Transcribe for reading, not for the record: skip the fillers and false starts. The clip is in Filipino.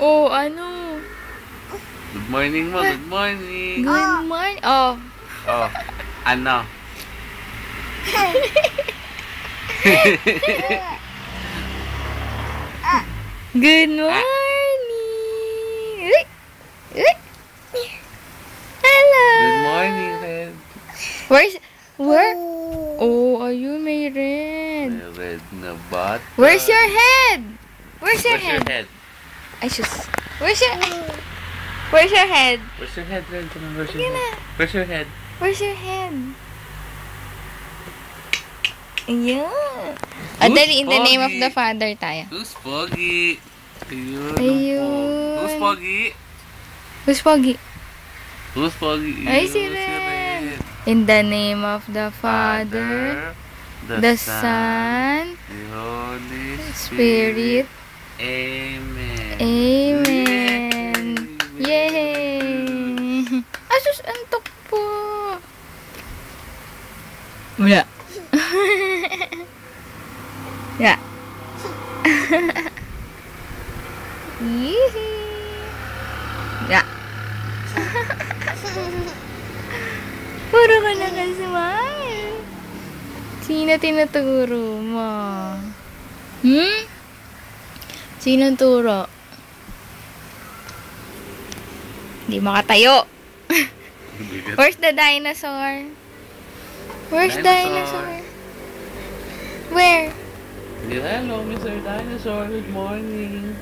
Oh, ano? Good morning mo, good morning. Good morning. Oh. Oh, ano? Good morning. Uy. Uy. Hello. Good morning, Red. Where? Oh, ayun, may red. May red na bata. Where's your head? Where's your Where's your head? head? Ay, sus. Where's your head? Where's your head? Where's your head, Red? Come on, where's your Sige na. head? Where's your head? Where's your head? Ayan. Dali, in the name of the Father tayo. Who's Pogi? Ayun. Ayun. Who's Pogi? Who's Pogi? Who's Pogi? Ay, si Ayun, Red. In the name of the Father, the Son, the Holy Spirit. Amen. Amen. Yay! Asus, antok po. Wala. Ya. Yee. Ya. Puro ka nakasmile. Sino tinuturo mo? Sino turo? Hindi makatayo. Where's the dinosaur? Where's dinosaur? Where? Hello, Mr. Dinosaur. Good morning.